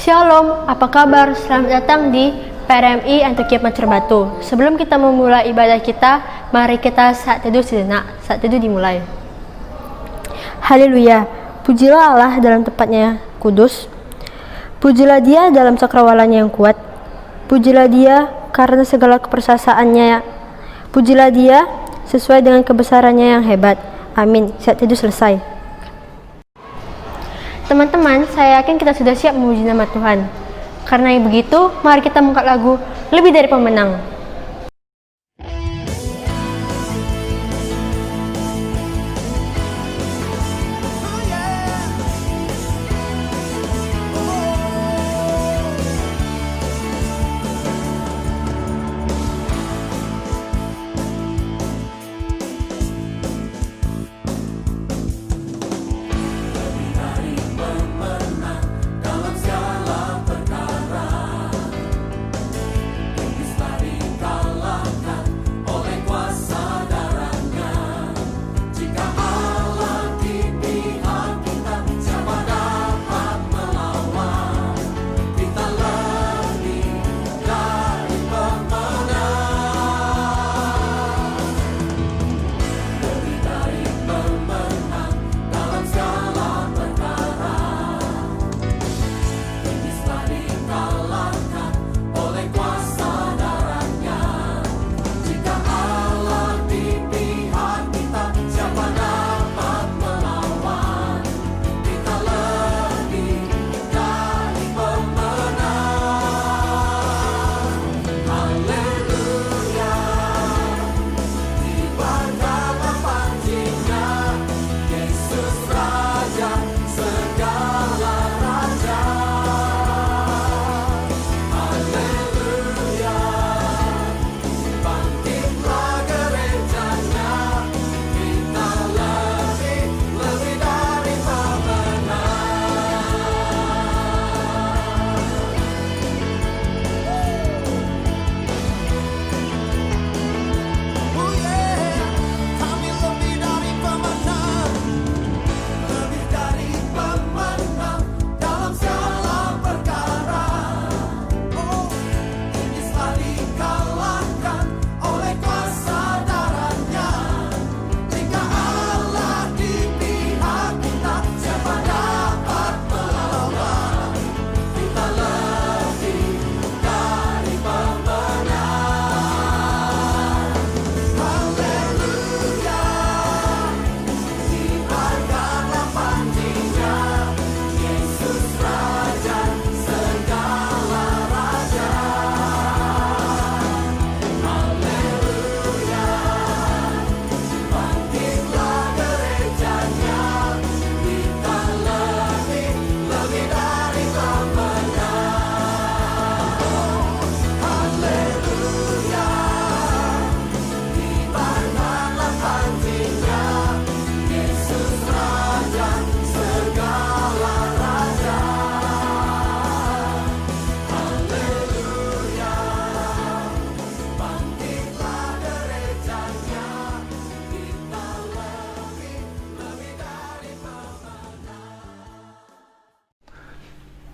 Shalom, apa kabar? Selamat datang di PRMI Antioquia Pancur Batu. Sebelum kita memulai ibadah kita, mari kita saat teduh sejenak. Saat teduh dimulai. Haleluya, pujilah Allah dalam tempatnya kudus. Pujilah Dia dalam cakrawalanya yang kuat. Pujilah Dia karena segala kepersasaannya. Pujilah Dia sesuai dengan kebesarannya yang hebat. Amin. Saat teduh selesai. Teman-teman, saya yakin kita sudah siap memuji nama Tuhan. Karena begitu, mari kita mengangkat lagu Lebih Dari Pemenang.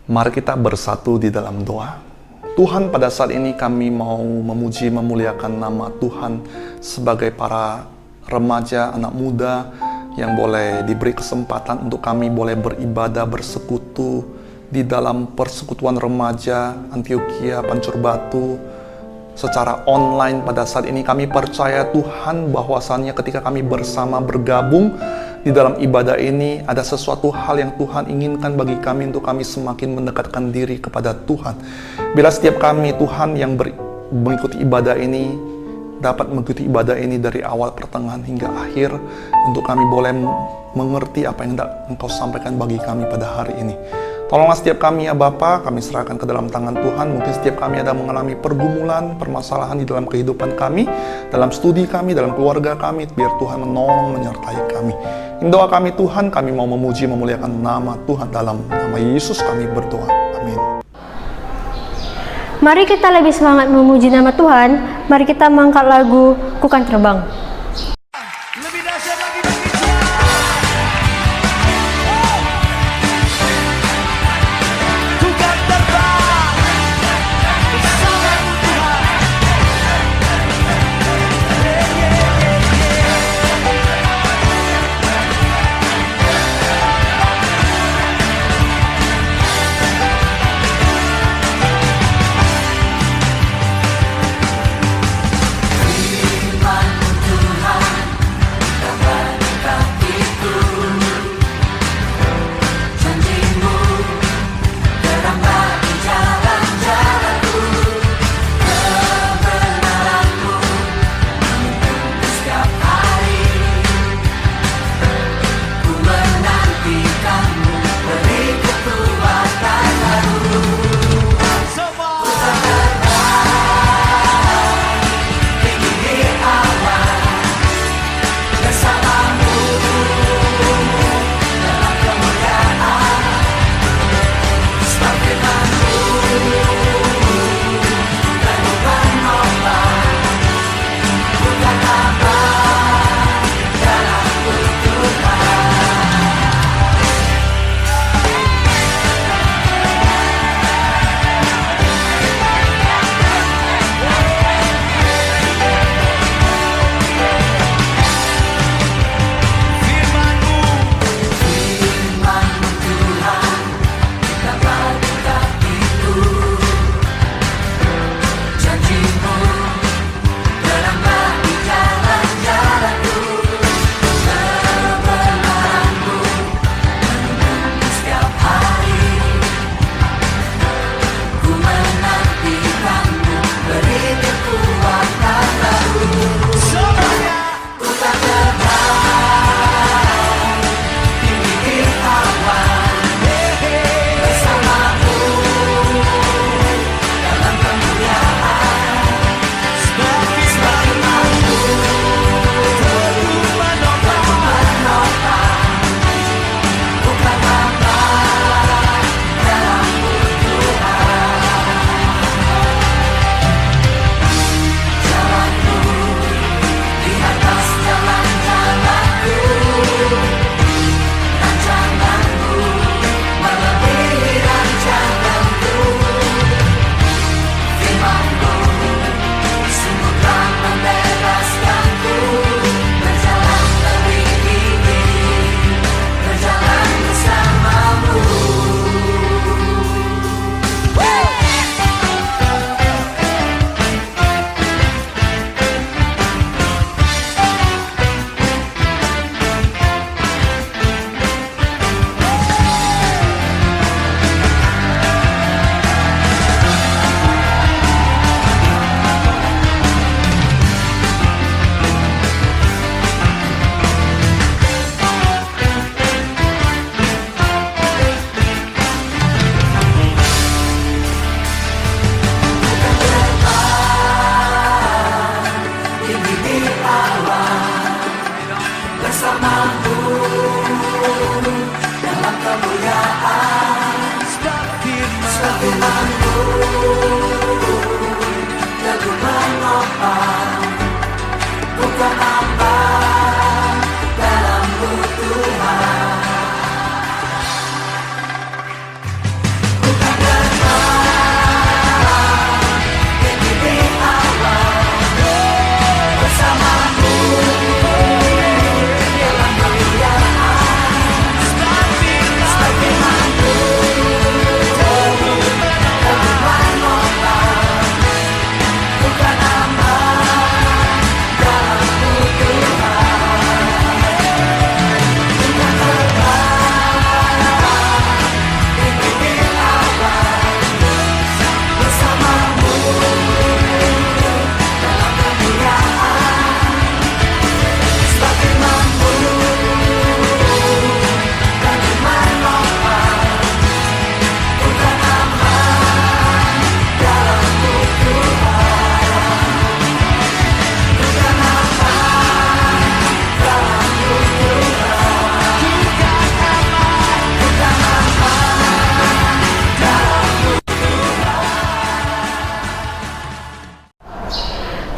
Mari kita bersatu di dalam doa. Tuhan, pada saat ini kami mau memuji, memuliakan nama Tuhan sebagai para remaja, anak muda yang boleh diberi kesempatan untuk kami boleh beribadah, bersekutu di dalam persekutuan remaja Antioquia Pancur Batu secara online pada saat ini. Kami percaya Tuhan bahwasannya ketika kami bersama bergabung di dalam ibadah ini, ada sesuatu hal yang Tuhan inginkan bagi kami untuk kami semakin mendekatkan diri kepada Tuhan. Bila setiap kami, Tuhan, yang mengikuti ibadah ini, dapat mengikuti ibadah ini dari awal, pertengahan, hingga akhir, untuk kami boleh mengerti apa yang Engkau sampaikan bagi kami pada hari ini. Tolonglah setiap kami ya Bapa, kami serahkan ke dalam tangan Tuhan. Mungkin setiap kami ada mengalami pergumulan, permasalahan di dalam kehidupan kami, dalam studi kami, dalam keluarga kami, biar Tuhan menolong, menyertai kami. Ini doa kami Tuhan, kami mau memuji, memuliakan nama Tuhan. Dalam nama Yesus kami berdoa. Amin. Mari kita lebih semangat memuji nama Tuhan. Mari kita mengangkat lagu Ku Kan Terbang. Lebih dahsyat lagi bagi Dia. Ku kan terbang.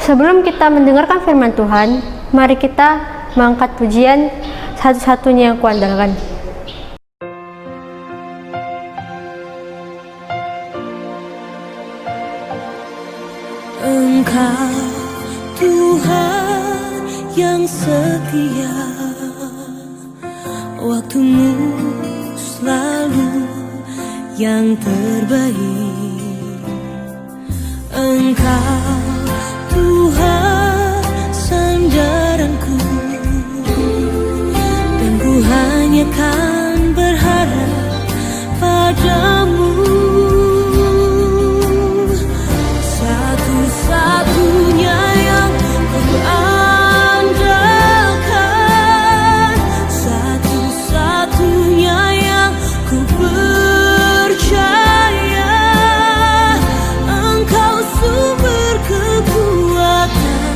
Sebelum kita mendengarkan firman Tuhan, mari kita mengangkat pujian satu-satunya yang kuandalkan. Engkau Tuhan yang setia, waktumu selalu yang terbaik. Engkau Tuhan sandaranku, dan ku hanya kan berharap padamu. Satu-satunya yang ku andalkan, satu-satunya yang ku percaya. Engkau sumber kekuatan,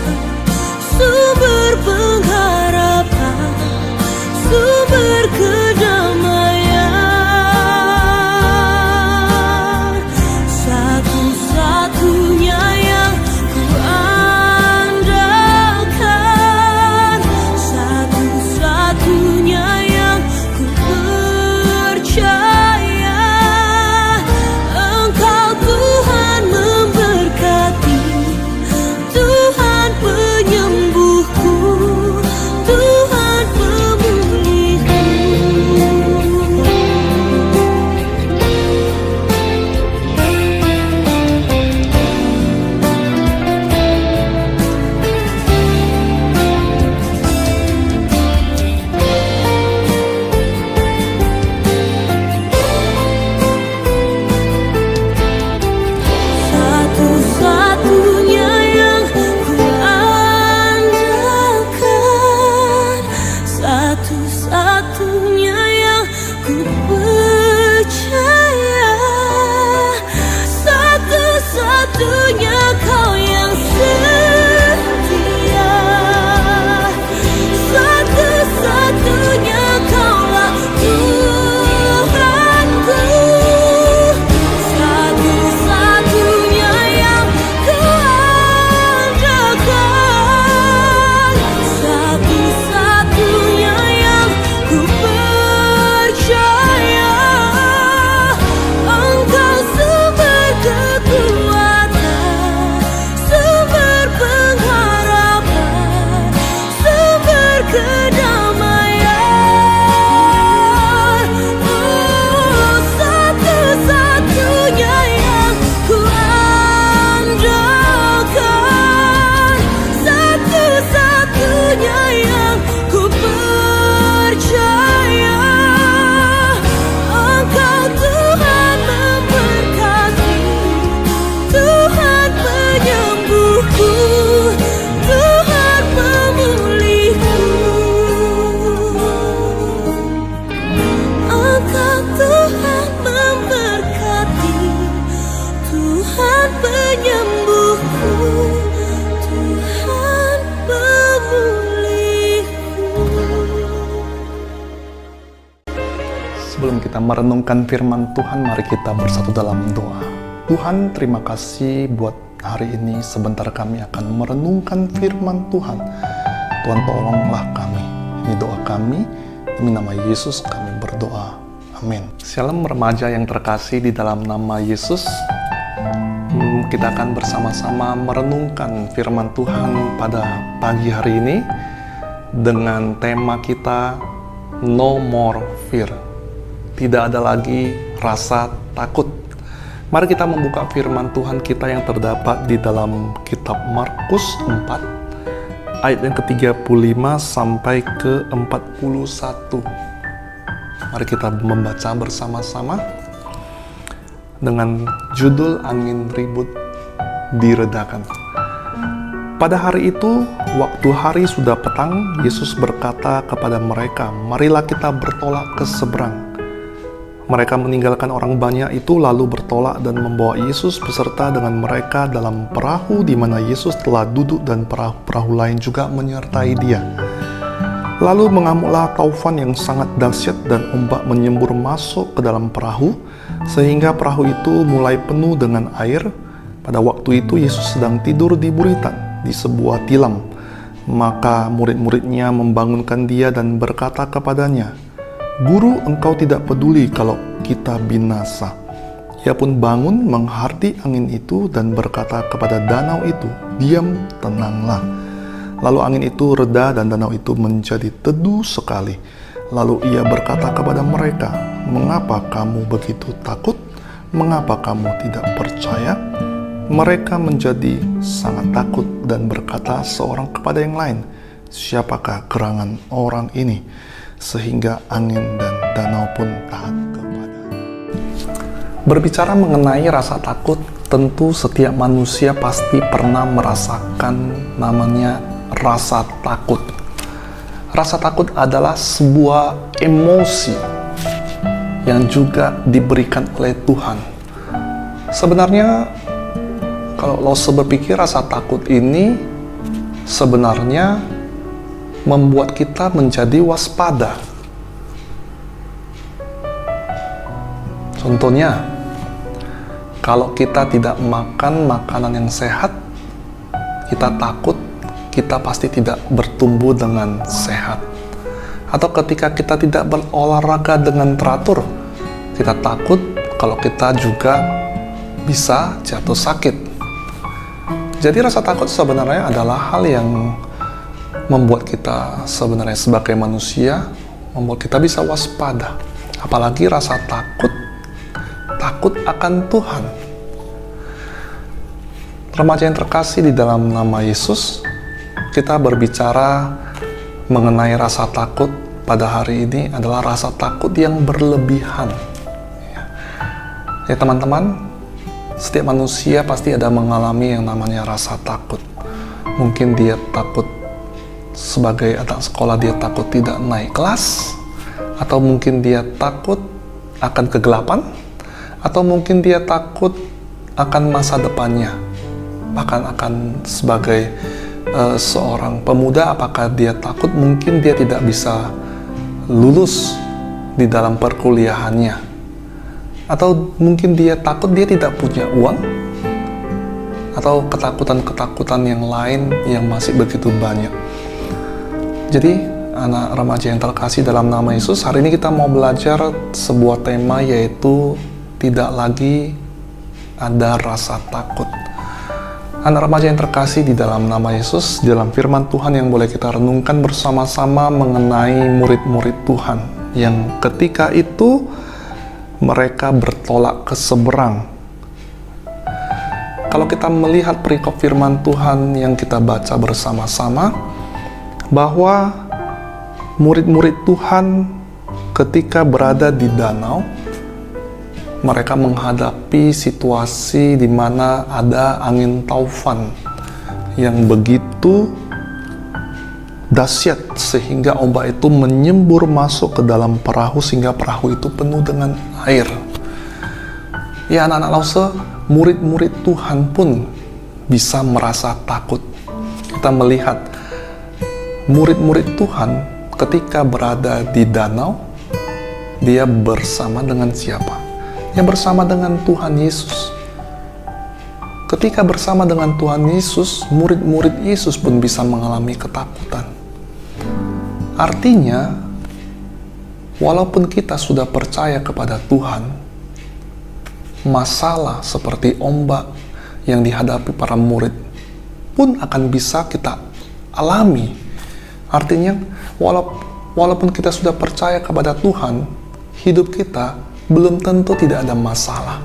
sumber pengharapan, sumber kedamaian. Satu-satunya yang ku andalkan, satu-satunya yang ku percaya. Engkau Tuhan memberkati, Tuhan penyembuhku, Tuhan pemulihku. Satu-satunya yang ku andalkan, satu-satunya yang ku percaya. Satu-satunya Kau yang setia, satu-satunya Kaulah Tuhanku. Satu-satunya yang ku andalkan, satu-satunya yang ku percaya. Engkau sumber kekuatan, sumber pengharapan, sumber kedamaian. Oh, satu-satunya yang ku andalkan, satu-satunya yang ku percaya. Engkau Tuhan memberkati, Tuhan penyembuhku, Tuhan pemulihku. Engkau Tuhan memberkati, Tuhan penyembuhku, Tuhan pemulihku. Sebelum kita merenungkan firman Tuhan, mari kita bersatu dalam doa. Tuhan, terima kasih buat hari ini. Sebentar kami akan merenungkan firman Tuhan. Tuhan, tolonglah kami. Ini doa kami, demi nama Yesus kami berdoa. Amin. Shalom remaja yang terkasih di dalam nama Yesus. Kita akan bersama-sama merenungkan firman Tuhan pada pagi hari ini dengan tema kita No More Fear. Tidak ada lagi rasa takut. Mari kita membuka firman Tuhan kita yang terdapat di dalam kitab Markus 4 ayat yang ke-35 sampai ke-41. Mari kita membaca bersama-sama dengan judul Angin Ribut Diredakan. Pada hari itu, waktu hari sudah petang, Yesus berkata kepada mereka, "Marilah kita bertolak ke seberang." Mereka meninggalkan orang banyak itu lalu bertolak dan membawa Yesus beserta dengan mereka dalam perahu di mana Yesus telah duduk dan perahu-perahu lain juga menyertai dia. Lalu mengamuklah taufan yang sangat dahsyat dan ombak menyembur masuk ke dalam perahu sehingga perahu itu mulai penuh dengan air. Pada waktu itu Yesus sedang tidur di buritan di sebuah tilam. Maka murid-muridnya membangunkan dia dan berkata kepadanya, "Guru, engkau tidak peduli kalau kita binasa." Ia pun bangun menghardi angin itu dan berkata kepada danau itu, "Diam, tenanglah." Lalu angin itu reda dan danau itu menjadi teduh sekali. Lalu ia berkata kepada mereka, "Mengapa kamu begitu takut? Mengapa kamu tidak percaya?" Mereka menjadi sangat takut dan berkata seorang kepada yang lain, "Siapakah gerangan orang ini sehingga angin dan danau pun taat kepadanya?" Berbicara mengenai rasa takut, tentu setiap manusia pasti pernah merasakan namanya rasa takut. Rasa takut adalah sebuah emosi yang juga diberikan oleh Tuhan. Sebenarnya, kalau lo berpikir rasa takut ini sebenarnya membuat kita menjadi waspada. Contohnya, kalau kita tidak makan makanan yang sehat, kita takut kita pasti tidak bertumbuh dengan sehat. Atau ketika kita tidak berolahraga dengan teratur, kita takut kalau kita juga bisa jatuh sakit. Jadi rasa takut sebenarnya adalah hal yang membuat kita sebenarnya sebagai manusia, membuat kita bisa waspada. Apalagi rasa takut akan Tuhan. Remaja yang terkasih di dalam nama Yesus, kita berbicara mengenai rasa takut pada hari ini adalah rasa takut yang berlebihan. Ya teman-teman, setiap manusia pasti ada mengalami yang namanya rasa takut. Mungkin dia takut sebagai anak sekolah, dia takut tidak naik kelas, atau mungkin dia takut akan kegelapan, atau mungkin dia takut akan masa depannya, bahkan akan sebagai seorang pemuda, apakah dia takut mungkin dia tidak bisa lulus di dalam perkuliahannya, atau mungkin dia takut dia tidak punya uang, atau ketakutan-ketakutan yang lain yang masih begitu banyak. Jadi, anak remaja yang terkasih dalam nama Yesus, hari ini kita mau belajar sebuah tema, yaitu tidak lagi ada rasa takut. Anak remaja yang terkasih di dalam nama Yesus, di dalam firman Tuhan yang boleh kita renungkan bersama-sama mengenai murid-murid Tuhan yang ketika itu mereka bertolak ke seberang. Kalau kita melihat perikop firman Tuhan yang kita baca bersama-sama, bahwa murid-murid Tuhan ketika berada di danau, mereka menghadapi situasi di mana ada angin taufan yang begitu dahsyat sehingga ombak itu menyembur masuk ke dalam perahu sehingga perahu itu penuh dengan air. Ya anak-anak Lause, murid-murid Tuhan pun bisa merasa takut. Kita melihat murid-murid Tuhan ketika berada di danau, dia bersama dengan siapa? Yang bersama dengan Tuhan Yesus. ketika bersama dengan Tuhan Yesus, murid-murid Yesus pun bisa mengalami ketakutan. Artinya, walaupun kita sudah percaya kepada Tuhan, masalah seperti ombak yang dihadapi para murid pun akan bisa kita alami. Artinya, walaupun kita sudah percaya kepada Tuhan, hidup kita belum tentu tidak ada masalah.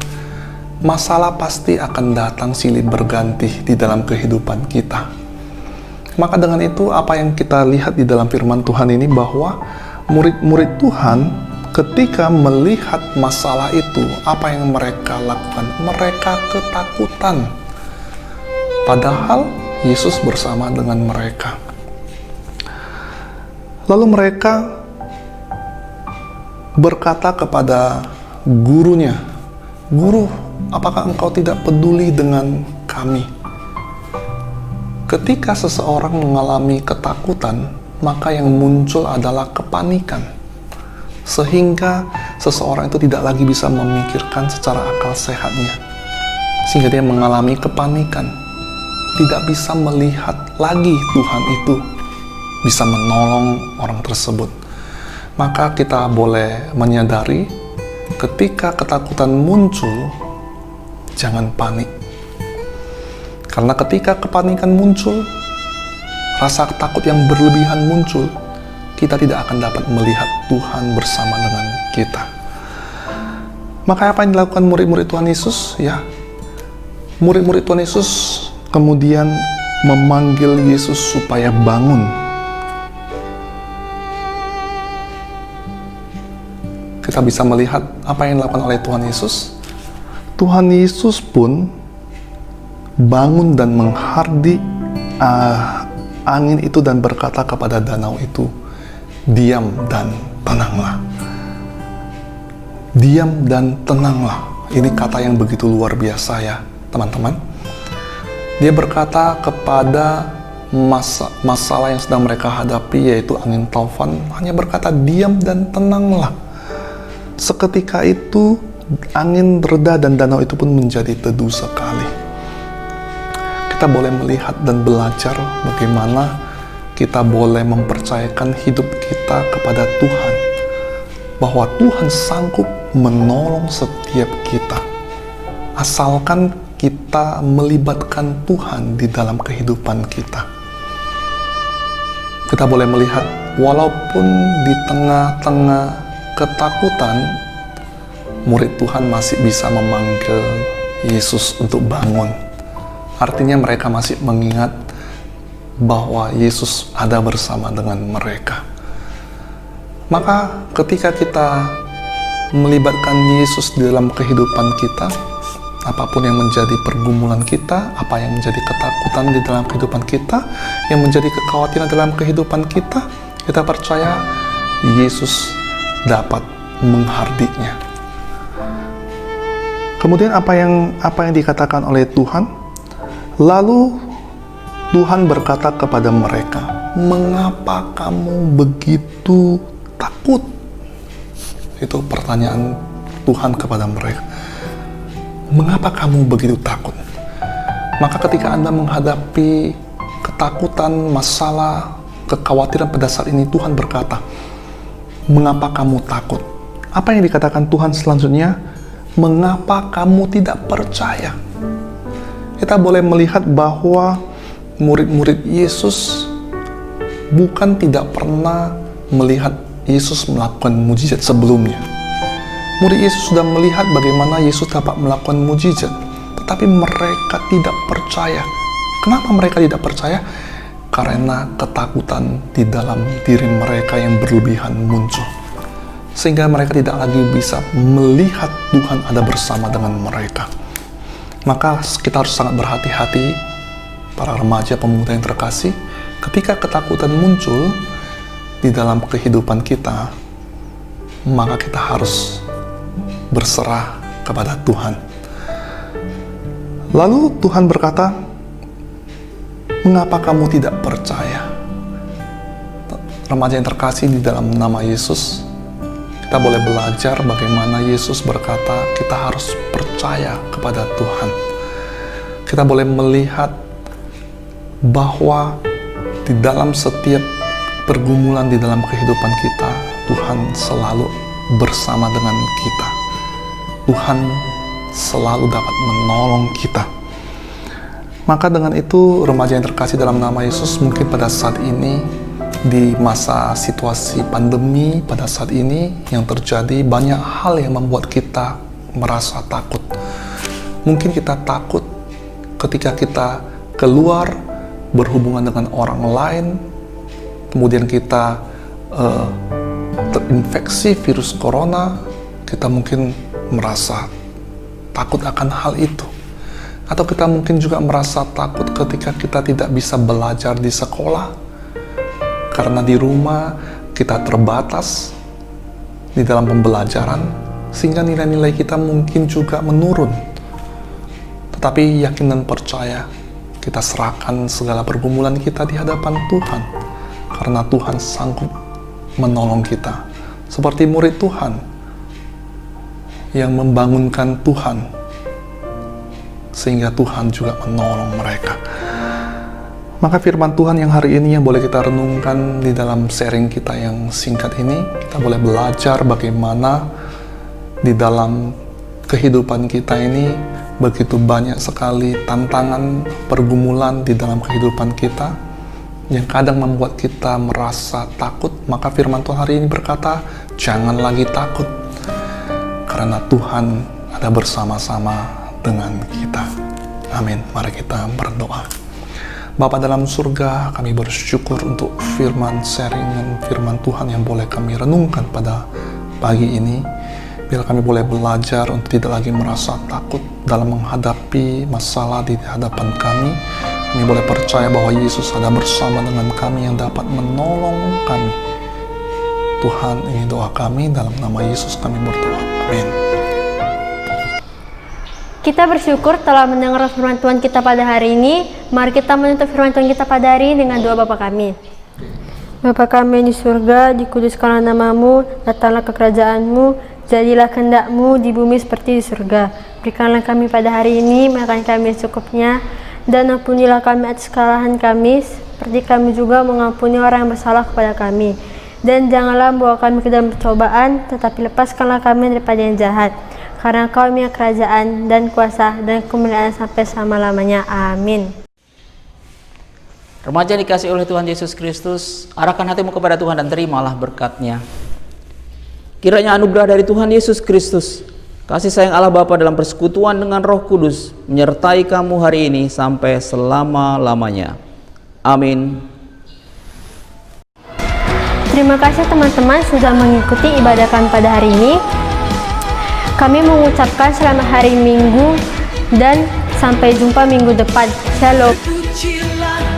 Masalah pasti akan datang silih berganti di dalam kehidupan kita. Maka dengan itu, apa yang kita lihat di dalam firman Tuhan ini, bahwa murid-murid Tuhan ketika melihat masalah itu, apa yang mereka lakukan? Mereka ketakutan. Padahal Yesus bersama dengan mereka. Lalu mereka berkata kepada gurunya, "Guru, apakah engkau tidak peduli dengan kami?" Ketika seseorang mengalami ketakutan, maka yang muncul adalah kepanikan. Sehingga seseorang itu tidak lagi bisa memikirkan secara akal sehatnya. Sehingga dia mengalami kepanikan. Tidak bisa melihat lagi Tuhan itu bisa menolong orang tersebut. Maka kita boleh menyadari ketika ketakutan muncul, jangan panik. Karena ketika kepanikan muncul, rasa takut yang berlebihan muncul, kita tidak akan dapat melihat Tuhan bersama dengan kita. Maka apa yang dilakukan murid-murid Tuhan Yesus? Ya, murid-murid Tuhan Yesus kemudian memanggil Yesus supaya bangun. Kita bisa melihat apa yang dilakukan oleh Tuhan Yesus. Tuhan Yesus pun bangun dan menghardik angin itu dan berkata kepada danau itu, "Diam dan tenanglah." Diam dan tenanglah. Ini kata yang begitu luar biasa ya, teman-teman. Dia berkata kepada masalah yang sedang mereka hadapi, yaitu angin taufan, hanya berkata, "Diam dan tenanglah." Seketika itu, angin reda dan danau itu pun menjadi teduh sekali. Kita boleh melihat dan belajar bagaimana kita boleh mempercayakan hidup kita kepada Tuhan, bahwa Tuhan sanggup menolong setiap kita, asalkan kita melibatkan Tuhan di dalam kehidupan kita. Kita boleh melihat, walaupun di tengah-tengah ketakutan, murid Tuhan masih bisa memanggil Yesus untuk bangun. Artinya mereka masih mengingat bahwa Yesus ada bersama dengan mereka. Maka ketika kita melibatkan Yesus di dalam kehidupan kita, apapun yang menjadi pergumulan kita, apa yang menjadi ketakutan di dalam kehidupan kita, yang menjadi kekhawatiran dalam kehidupan kita, kita percaya Yesus dapat menghardiknya. Kemudian apa yang dikatakan oleh Tuhan? Lalu Tuhan berkata kepada mereka, "Mengapa kamu begitu takut?" Itu pertanyaan Tuhan kepada mereka. Mengapa kamu begitu takut? Maka ketika Anda menghadapi ketakutan, masalah, kekhawatiran pada saat ini, Tuhan berkata, "Mengapa kamu takut?" Apa yang dikatakan Tuhan selanjutnya? "Mengapa kamu tidak percaya?" Kita boleh melihat bahwa murid-murid Yesus bukan tidak pernah melihat Yesus melakukan mujizat sebelumnya. Murid Yesus sudah melihat bagaimana Yesus dapat melakukan mujizat, tetapi mereka tidak percaya. Kenapa mereka tidak percaya? Karena ketakutan di dalam diri mereka yang berlebihan muncul. Sehingga mereka tidak lagi bisa melihat Tuhan ada bersama dengan mereka. Maka kita harus sangat berhati-hati, para remaja pemuda yang terkasih, ketika ketakutan muncul di dalam kehidupan kita, maka kita harus berserah kepada Tuhan. Lalu Tuhan berkata, "Mengapa kamu tidak percaya?" Remaja yang terkasih di dalam nama Yesus, kita boleh belajar bagaimana Yesus berkata kita harus percaya kepada Tuhan. kita boleh melihat bahwa di dalam setiap pergumulan di dalam kehidupan kita, Tuhan selalu bersama dengan kita. Tuhan selalu dapat menolong kita. Maka dengan itu, remaja yang terkasih dalam nama Yesus, mungkin pada saat ini, di masa situasi pandemi, pada saat ini yang terjadi, banyak hal yang membuat kita merasa takut. Mungkin kita takut ketika kita keluar berhubungan dengan orang lain, kemudian kita terinfeksi virus corona, kita mungkin merasa takut akan hal itu. Atau kita mungkin juga merasa takut ketika kita tidak bisa belajar di sekolah, karena di rumah kita terbatas di dalam pembelajaran, sehingga nilai-nilai kita mungkin juga menurun. Tetapi yakin dan percaya, kita serahkan segala pergumulan kita di hadapan Tuhan, karena Tuhan sanggup menolong kita. Seperti murid Tuhan yang membangunkan Tuhan, sehingga Tuhan juga menolong mereka. Maka firman Tuhan yang hari ini yang boleh kita renungkan di dalam sharing kita yang singkat ini, kita boleh belajar bagaimana di dalam kehidupan kita ini begitu banyak sekali tantangan, pergumulan di dalam kehidupan kita yang kadang membuat kita merasa takut. Maka firman Tuhan hari ini berkata, jangan lagi takut, karena Tuhan ada bersama-sama dengan kita. Amin. Mari kita berdoa. Bapa dalam surga, kami bersyukur untuk sharingan firman Tuhan yang boleh kami renungkan pada pagi ini. Biar kami boleh belajar untuk tidak lagi merasa takut dalam menghadapi masalah di hadapan kami. Kami boleh percaya bahwa Yesus ada bersama dengan kami yang dapat menolong kami. Tuhan, ini doa kami, dalam nama Yesus kami berdoa. Amin. Kita bersyukur telah mendengar firman Tuhan kita pada hari ini. Mari kita menutup firman Tuhan kita pada hari ini dengan doa Bapa kami. Bapa kami di surga, dikuduskanlah namamu, datanglah kekerajaan-Mu, jadilah kehendak-Mu di bumi seperti di surga. Berikanlah kami pada hari ini makan kami secukupnya, dan ampunilah kami atas kesalahan kami, seperti kami juga mengampuni orang yang bersalah kepada kami. Dan janganlah membawa kami ke dalam percobaan, tetapi lepaskanlah kami daripada yang jahat. Karena Kau punya kerajaan dan kuasa dan kemuliaan sampai selama-lamanya. Amin. Remaja dikasih oleh Tuhan Yesus Kristus, arahkan hatimu kepada Tuhan dan terimalah berkat-Nya. Kiranya anugerah dari Tuhan Yesus Kristus, kasih sayang Allah Bapa dalam persekutuan dengan Roh Kudus menyertai kamu hari ini sampai selama-lamanya. Amin. Terima kasih teman-teman sudah mengikuti ibadah kami pada hari ini. Kami mengucapkan selamat hari Minggu dan sampai jumpa minggu depan. Shalom. Pujilah